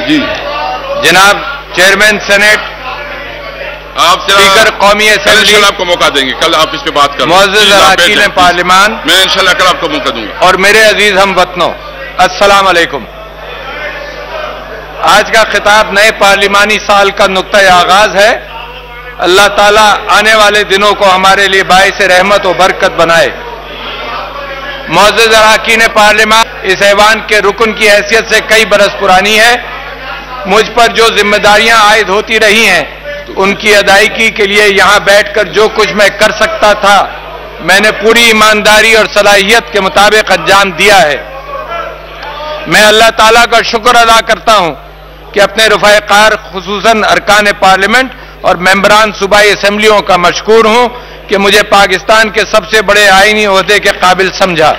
جی جناب chairman senate, آپ speaker قومی اسمبلی، آپ کو موقع دیں گے، کل آپ اس پہ بات کریں، معزز اراکین پارلیمان، میں انشاءاللہ کل آپ کو موقع دوں گا۔ اور میرے عزیز ہم وطنوں، السلام علیکم۔ آج کا خطاب نئے پارلیمانی سال کا نقطۂ آغاز ہے۔ اللہ تعالیٰ آنے والے دنوں کو ہمارے لیے باعث رحمت و برکت بنائے۔ معزز اراکین پارلیمان، اس ایوان کے رکن کی حیثیت سے کئی برس پرانی ہے۔ مجھ پر جو ذمہ داریاں عائد ہوتی رہی ہیں ان کی ادائیگی کے لیے یہاں بیٹھ کر جو کچھ میں کر سکتا تھا میں نے پوری ایمانداری اور صلاحیت کے مطابق انجام دیا ہے۔ میں اللہ تعالیٰ کا شکر ادا کرتا ہوں کہ اپنے رفقائے کار خصوصاً ارکان پارلیمنٹ اور ممبران صوبائی اسمبلیوں کا مشکور ہوں کہ مجھے پاکستان کے سب سے بڑے آئینی عہدے کے قابل سمجھا۔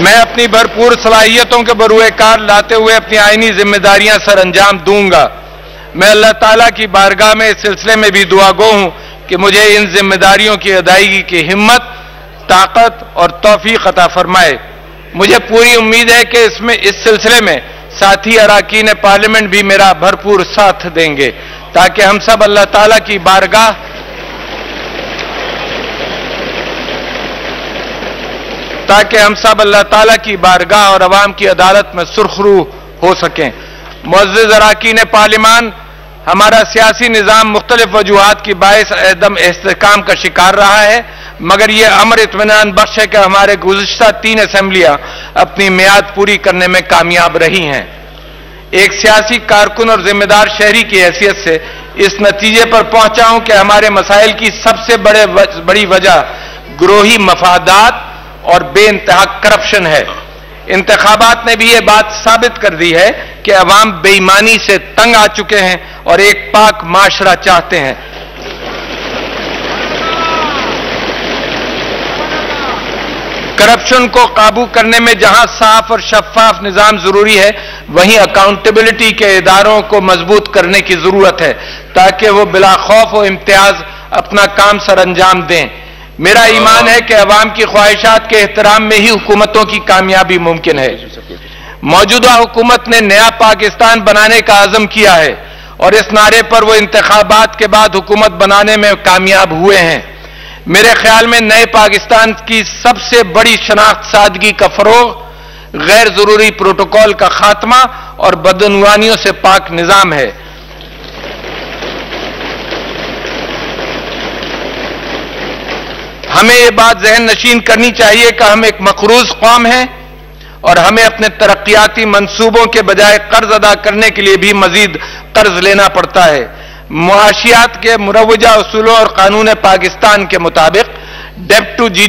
میں اپنی بھرپور صلاحیتوں کے بروئے کار لاتے ہوئے اپنی آئینی ذمہ داریاں سر انجام دوں گا۔ میں اللہ تعالیٰ کی بارگاہ میں اس سلسلے میں بھی دعا گو ہوں کہ مجھے ان ذمہ داریوں کی ادائیگی کی ہمت، طاقت اور توفیق عطا فرمائے۔ مجھے پوری امید ہے کہ اس سلسلے میں ساتھی اراکین پارلیمنٹ بھی میرا بھرپور ساتھ دیں گے تاکہ ہم سب اللہ تعالیٰ کی بارگاہ اور عوام کی عدالت میں سرخرو ہو سکیں۔ معزز اراکین پارلیمان، ہمارا سیاسی نظام مختلف وجوہات کی باعث عدم استحکام کا شکار رہا ہے، مگر یہ امر اطمینان بخش ہے کہ ہمارے گزشتہ 3 اسمبلیاں اپنی میعاد پوری کرنے میں کامیاب رہی ہیں۔ ایک سیاسی کارکن اور ذمہ دار شہری کی حیثیت سے اس نتیجے پر پہنچا ہوں کہ ہمارے مسائل کی سب سے بڑی وجہ گروہی مفادات اور بے انتہا کرپشن ہے۔ انتخابات نے بھی یہ بات ثابت کر دی ہے کہ عوام بے ایمانی سے تنگ آ چکے ہیں اور ایک پاک معاشرہ چاہتے ہیں۔ کرپشن کو قابو کرنے میں جہاں صاف اور شفاف نظام ضروری ہے، وہیں اکاؤنٹیبلٹی کے اداروں کو مضبوط کرنے کی ضرورت ہے تاکہ وہ بلا خوف و امتیاز اپنا کام سر انجام دیں۔ میرا ایمان ہے کہ عوام کی خواہشات کے احترام میں ہی حکومتوں کی کامیابی ممکن ہے۔ موجودہ حکومت نے نیا پاکستان بنانے کا عزم کیا ہے اور اس نعرے پر وہ انتخابات کے بعد حکومت بنانے میں کامیاب ہوئے ہیں۔ میرے خیال میں نئے پاکستان کی سب سے بڑی شناخت سادگی کا فروغ، غیر ضروری پروٹوکول کا خاتمہ اور بدعنوانیوں سے پاک نظام ہے۔ ہمیں یہ بات ذہن نشین کرنی چاہیے کہ ہم ایک مقروض قوم ہیں اور ہمیں اپنے ترقیاتی منصوبوں کے بجائے قرض ادا کرنے کے لیے بھی مزید قرض لینا پڑتا ہے۔ معاشیات کے مروجہ اصولوں اور قانون پاکستان کے مطابق debt to G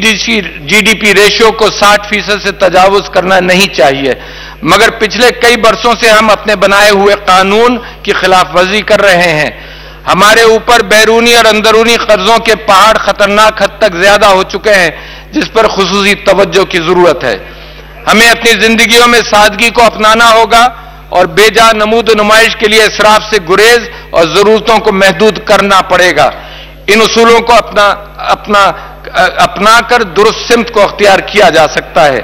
D P ratio کو 60% سے تجاوز کرنا نہیں چاہیے، مگر پچھلے کئی برسوں سے ہم اپنے بنائے ہوئے قانون کی خلاف ورزی کر رہے ہیں۔ ہمارے اوپر بیرونی اور اندرونی قرضوں کے پہاڑ خطرناک حد تک زیادہ ہو چکے ہیں جس پر خصوصی توجہ کی ضرورت ہے۔ ہمیں اپنی زندگیوں میں سادگی کو اپنانا ہوگا اور بے جا نمود و نمائش کے لیے اسراف سے گریز اور ضرورتوں کو محدود کرنا پڑے گا۔ ان اصولوں کو اپنا کر درست سمت کو اختیار کیا جا سکتا ہے۔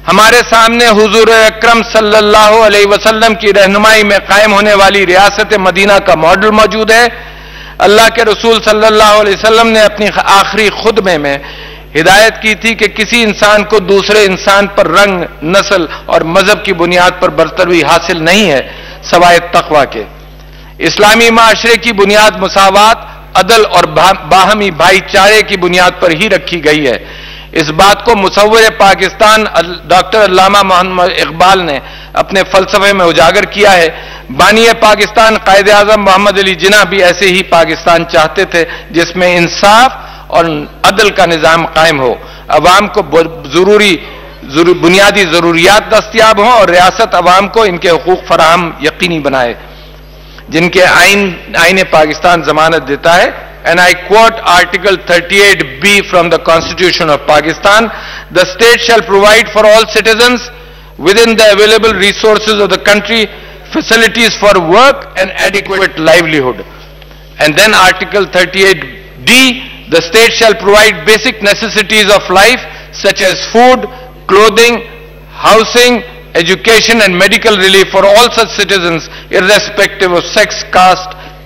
ہمارے سامنے حضور اکرم صلی اللہ علیہ وسلم کی رہنمائی میں قائم ہونے والی ریاست مدینہ کا ماڈل موجود ہے۔ اللہ کے رسول صلی اللہ علیہ وسلم نے اپنی آخری خطبے میں ہدایت کی تھی کہ کسی انسان کو دوسرے انسان پر رنگ، نسل اور مذہب کی بنیاد پر برتری حاصل نہیں ہے سوائے تقوی کے۔ اسلامی معاشرے کی بنیاد مساوات، عدل اور باہمی بھائی چارے کی بنیاد پر ہی رکھی گئی ہے۔ اس بات کو مصور پاکستان ڈاکٹر علامہ محمد اقبال نے اپنے فلسفے میں اجاگر کیا ہے۔ بانی پاکستان قائد اعظم محمد علی جناح بھی ایسے ہی پاکستان چاہتے تھے جس میں انصاف اور عدل کا نظام قائم ہو، عوام کو بنیادی ضروریات دستیاب ہوں اور ریاست عوام کو ان کے حقوق فراہم یقینی بنائے جن کے آئین پاکستان ضمانت دیتا ہے۔ And I quote Article 38B from the Constitution of Pakistan, "The state shall provide for all citizens within the available resources of the country facilities for work and adequate livelihood." And then Article 38D, "The state shall provide basic necessities of life such as food, clothing, housing, education and medical relief for all such citizens irrespective of sex, caste,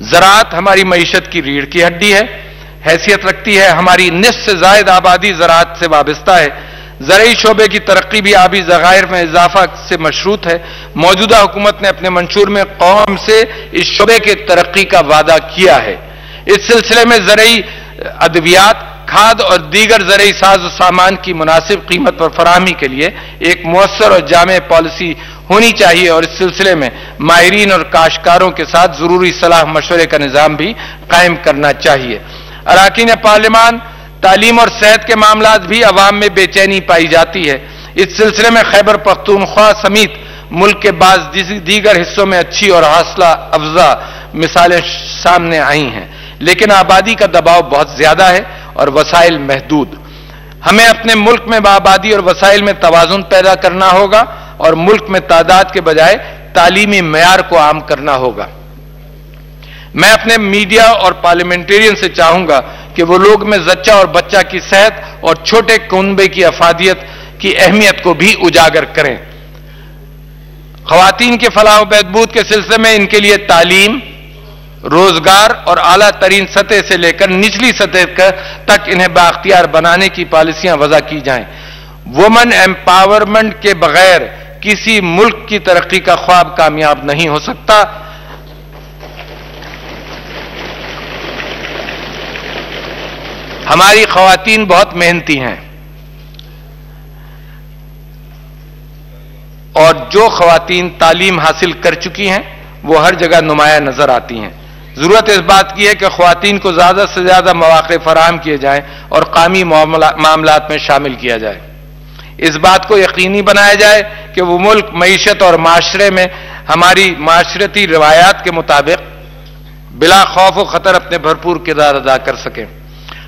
زراعت ہماری معیشت کی ریڑھ کی ہڈی ہے، حیثیت رکھتی ہے، ہماری نصف سے زائد آبادی زراعت سے وابستہ ہے۔ زرعی شعبے کی ترقی بھی آبی ذخائر میں اضافہ سے مشروط ہے۔ موجودہ حکومت نے اپنے منشور میں قوم سے اس شعبے کے ترقی کا وعدہ کیا ہے۔ اس سلسلے میں زرعی ادویات، کھاد اور دیگر زرعی ساز و سامان کی مناسب قیمت پر فراہمی کے لیے ایک مؤثر اور جامع پالیسی ہونی چاہیے، اور اس سلسلے میں ماہرین اور کاشتکاروں کے ساتھ ضروری صلاح مشورے کا نظام بھی قائم کرنا چاہیے۔ اراکین پارلیمان، تعلیم اور صحت کے معاملات بھی عوام میں بے چینی پائی جاتی ہے۔ اس سلسلے میں خیبر پختونخوا سمیت ملک کے بعض دیگر حصوں میں اچھی اور حوصلہ افزا مثالیں سامنے آئی ہیں، لیکن آبادی کا دباؤ بہت زیادہ ہے اور وسائل محدود۔ ہمیں اپنے ملک میں آبادی اور وسائل میں توازن پیدا کرنا ہوگا اور ملک میں تعداد کے بجائے تعلیمی معیار کو عام کرنا ہوگا۔ میں اپنے میڈیا اور پارلیمنٹرین سے چاہوں گا کہ وہ لوگ میں زچہ اور بچہ کی صحت اور چھوٹے کنبے کی افادیت کی اہمیت کو بھی اجاگر کریں۔ خواتین کے فلاح و بہبود کے سلسلے میں ان کے لیے تعلیم، روزگار اور اعلیٰ ترین سطح سے لے کر نچلی سطح تک انہیں بااختیار بنانے کی پالیسیاں وضع کی جائیں۔ وومن ایمپاورمنٹ کے بغیر کسی ملک کی ترقی کا خواب کامیاب نہیں ہو سکتا۔ ہماری خواتین بہت محنتی ہیں، اور جو خواتین تعلیم حاصل کر چکی ہیں وہ ہر جگہ نمایاں نظر آتی ہیں۔ ضرورت اس بات کی ہے کہ خواتین کو زیادہ سے زیادہ مواقع فراہم کیے جائیں اور قومی معاملات میں شامل کیا جائے۔ اس بات کو یقینی بنایا جائے کہ وہ ملک معیشت اور معاشرے میں ہماری معاشرتی روایات کے مطابق بلا خوف و خطر اپنے بھرپور کردار ادا کر سکیں۔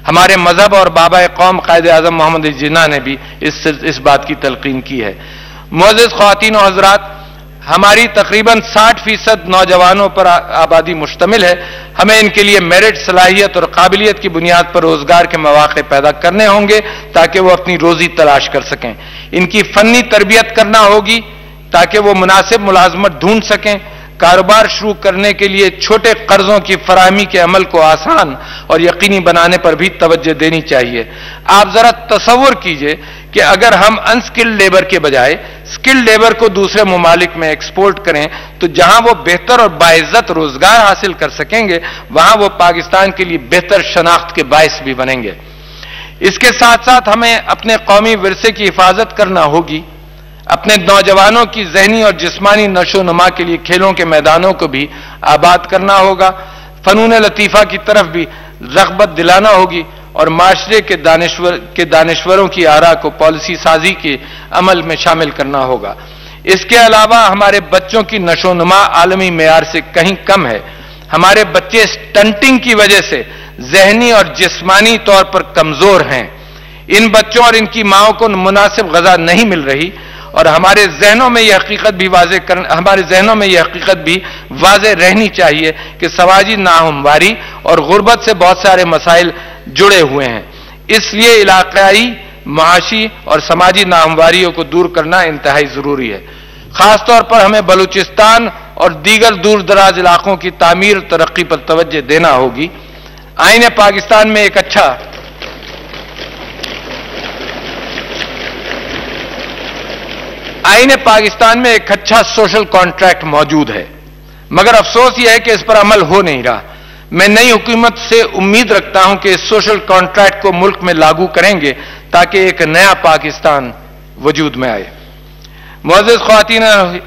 ہمارے مذہب اور بابا قوم قائد اعظم محمد جناح نے بھی اس بات کی تلقین کی ہے۔ معزز خواتین و حضرات، ہماری تقریباً 60% نوجوانوں پر آبادی مشتمل ہے۔ ہمیں ان کے لیے میرٹ، صلاحیت اور قابلیت کی بنیاد پر روزگار کے مواقع پیدا کرنے ہوں گے تاکہ وہ اپنی روزی تلاش کر سکیں۔ ان کی فنی تربیت کرنا ہوگی تاکہ وہ مناسب ملازمت ڈھونڈ سکیں۔ کاروبار شروع کرنے کے لیے چھوٹے قرضوں کی فراہمی کے عمل کو آسان اور یقینی بنانے پر بھی توجہ دینی چاہیے۔ آپ ذرا تصور کیجئے کہ اگر ہم انسکلڈ لیبر کے بجائے سکلڈ لیبر کو دوسرے ممالک میں ایکسپورٹ کریں تو جہاں وہ بہتر اور باعزت روزگار حاصل کر سکیں گے وہاں وہ پاکستان کے لیے بہتر شناخت کے باعث بھی بنیں گے۔ اس کے ساتھ ساتھ ہمیں اپنے قومی ورثے کی حفاظت کرنا ہوگی۔ اپنے نوجوانوں کی ذہنی اور جسمانی نشو و نما کے لیے کھیلوں کے میدانوں کو بھی آباد کرنا ہوگا۔ فنون لطیفہ کی طرف بھی رغبت دلانا ہوگی اور معاشرے کے دانشوروں کی آراء کو پالیسی سازی کے عمل میں شامل کرنا ہوگا۔ اس کے علاوہ ہمارے بچوں کی نشو و نما عالمی معیار سے کہیں کم ہے۔ ہمارے بچے سٹنٹنگ کی وجہ سے ذہنی اور جسمانی طور پر کمزور ہیں۔ ان بچوں اور ان کی ماؤں کو مناسب غذا نہیں مل رہی، اور ہمارے ذہنوں میں یہ حقیقت بھی واضح رہنی چاہیے کہ سماجی ناہمواری اور غربت سے بہت سارے مسائل جڑے ہوئے ہیں۔ اس لیے علاقائی، معاشی اور سماجی ناہمواریوں کو دور کرنا انتہائی ضروری ہے۔ خاص طور پر ہمیں بلوچستان اور دیگر دور دراز علاقوں کی تعمیر اور ترقی پر توجہ دینا ہوگی۔ آئین پاکستان میں ایک اچھا سوشل کانٹریکٹ موجود ہے، مگر افسوس یہ ہے کہ اس پر عمل ہو نہیں رہا۔ میں نئی حکومت سے امید رکھتا ہوں کہ اس سوشل کانٹریکٹ کو ملک میں لاگو کریں گے تاکہ ایک نیا پاکستان وجود میں آئے۔ معزز خواتین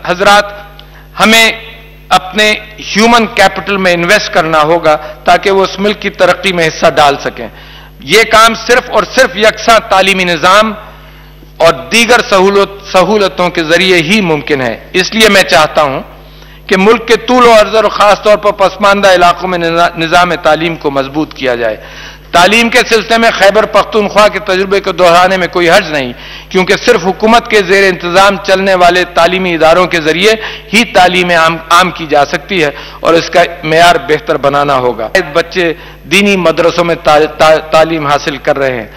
حضرات، ہمیں اپنے ہیومن کیپٹل میں انویسٹ کرنا ہوگا تاکہ وہ اس ملک کی ترقی میں حصہ ڈال سکیں۔ یہ کام صرف اور صرف یکساں تعلیمی نظام اور دیگر سہولتوں کے ذریعے ہی ممکن ہے۔ اس لیے میں چاہتا ہوں کہ ملک کے طول و عرض اور خاص طور پر پسماندہ علاقوں میں نظام تعلیم کو مضبوط کیا جائے۔ تعلیم کے سلسلے میں خیبر پختونخوا کے تجربے کو دہرانے میں کوئی حرج نہیں، کیونکہ صرف حکومت کے زیر انتظام چلنے والے تعلیمی اداروں کے ذریعے ہی تعلیم عام کی جا سکتی ہے اور اس کا معیار بہتر بنانا ہوگا۔ بچے دینی مدرسوں میں تعلیم حاصل کر رہے ہیں۔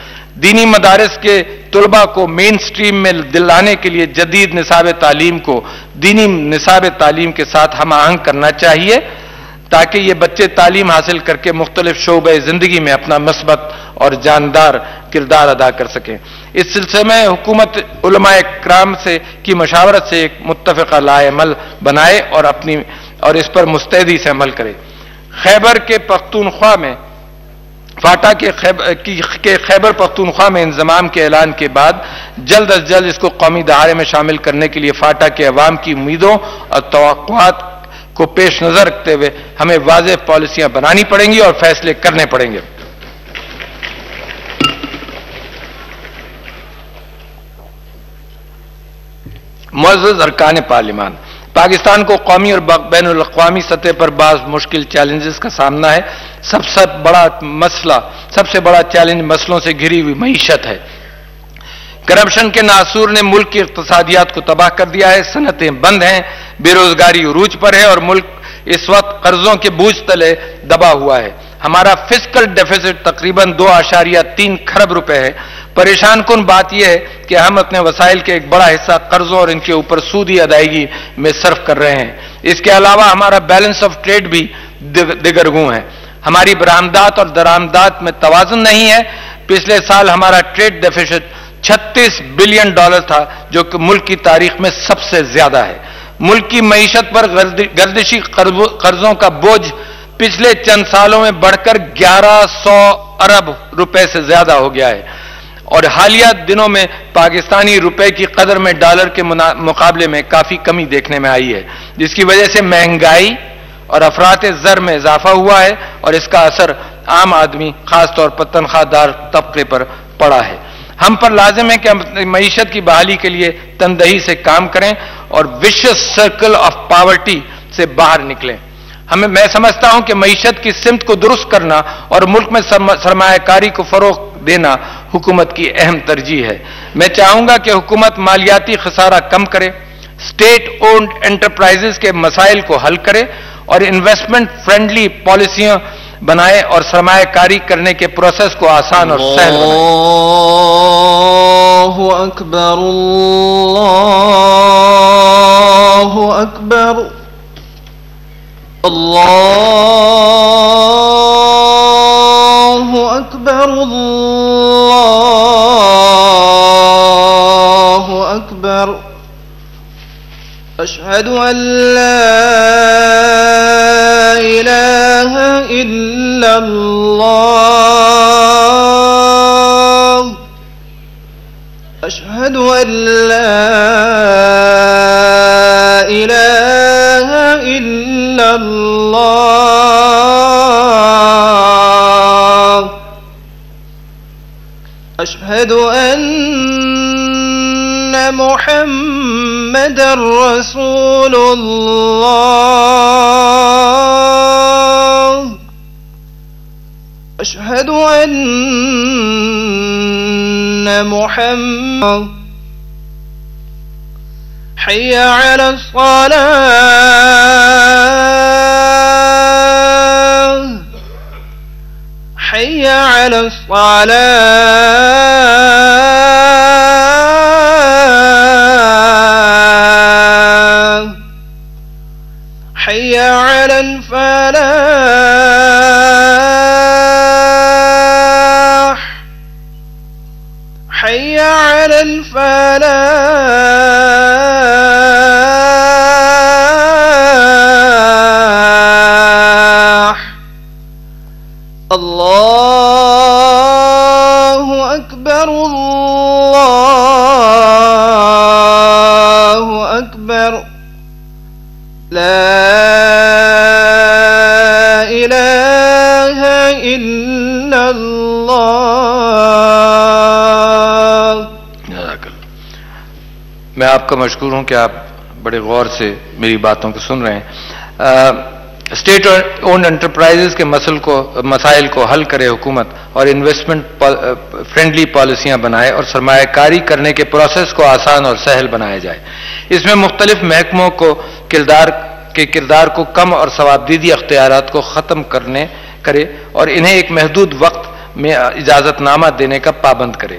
دینی مدارس کے طلباء کو مین سٹریم میں دلانے کے لیے جدید نصاب تعلیم کو دینی نصاب تعلیم کے ساتھ ہم آہنگ کرنا چاہیے تاکہ یہ بچے تعلیم حاصل کر کے مختلف شعبۂ زندگی میں اپنا مثبت اور جاندار کردار ادا کر سکیں۔ اس سلسلے میں حکومت علماء کرام کی مشاورت سے ایک متفقہ لائحہ عمل بنائے اور اس پر مستعدی سے عمل کرے۔ خیبر کے پختونخوا میں فاٹا کے خیبر پختونخوا میں انضمام کے اعلان کے بعد جلد از جلد اس کو قومی دہاڑے میں شامل کرنے کے لیے فاٹا کے عوام کی امیدوں اور توقعات کو پیش نظر رکھتے ہوئے ہمیں واضح پالیسیاں بنانی پڑیں گی اور فیصلے کرنے پڑیں گے۔ معزز ارکان پارلیمان، پاکستان کو قومی اور بین الاقوامی سطح پر بعض مشکل چیلنجز کا سامنا ہے۔ سب سے بڑا چیلنج مسئلوں سے گھری ہوئی معیشت ہے۔ کرپشن کے ناسور نے ملک کی اقتصادیات کو تباہ کر دیا ہے، صنعتیں بند ہیں، بے روزگاری عروج پر ہے اور ملک اس وقت قرضوں کے بوجھ تلے دبا ہوا ہے۔ ہمارا فسکل ڈیفیسٹ تقریباً 2.3 کھرب روپے ہے۔ پریشان کن بات یہ ہے کہ ہم اپنے وسائل کے ایک بڑا حصہ قرضوں اور ان کے اوپر سودی ادائیگی میں صرف کر رہے ہیں۔ اس کے علاوہ ہمارا بیلنس آف ٹریڈ بھی دگرگوں ہے۔ ہماری برآمدات اور درآمدات میں توازن نہیں ہے۔ پچھلے سال ہمارا ٹریڈ ڈیفیسٹ $36 بلین تھا، جو کہ ملک کی تاریخ میں سب سے زیادہ ہے۔ ملک کی معیشت پر گردشی قرضوں کا بوجھ پچھلے چند سالوں میں بڑھ کر 1100 ارب روپے سے زیادہ ہو گیا ہے اور حالیہ دنوں میں پاکستانی روپے کی قدر میں ڈالر کے مقابلے میں کافی کمی دیکھنے میں آئی ہے، جس کی وجہ سے مہنگائی اور افراط زر میں اضافہ ہوا ہے اور اس کا اثر عام آدمی خاص طور پر تنخواہ دار طبقے پر پڑا ہے۔ ہم پر لازم ہے کہ ہم معیشت کی بحالی کے لیے تندہی سے کام کریں اور ویشیس سرکل آف پاورٹی سے باہر نکلیں۔ میں سمجھتا ہوں کہ معیشت کی سمت کو درست کرنا اور ملک میں سرمایہ کاری کو فروغ دینا حکومت کی اہم ترجیح ہے۔ میں چاہوں گا کہ حکومت مالیاتی خسارہ کم کرے، اسٹیٹ اونڈ انٹرپرائزز کے مسائل کو حل کرے اور انویسٹمنٹ فرینڈلی پالیسیاں بنائے اور سرمایہ کاری کرنے کے پروسیس کو آسان اور سہل بنائے۔ اللہ اکبر، اللہ اکبر، اللہ اکبر، اللہ اکبر، اشہد ان لا الہ الا اللہ، اشہد ان لا الہ الا اللہ، اشہد ان محمد رسول اللہ، اشہد ان محمد، حی علی الصلاة، حی علی الصلاة، حی علی الفلاح، حی علی الفلاح، اللہ اکبر، اللہ اکبر، لا الہ الا اللہ۔ میں آپ کا مشکور ہوں کہ آپ بڑے غور سے میری باتوں کو سن رہے ہیں۔ اسٹیٹ اونڈ انٹرپرائزز کے مسائل کو حل کرے حکومت اور انویسٹمنٹ فرینڈلی پالیسیاں بنائے اور سرمایہ کاری کرنے کے پروسیس کو آسان اور سہل بنایا جائے۔ اس میں مختلف محکموں کو کردار کو کم اور ثوابدیدی اختیارات کو ختم کرے اور انہیں ایک محدود وقت میں اجازت نامہ دینے کا پابند کرے۔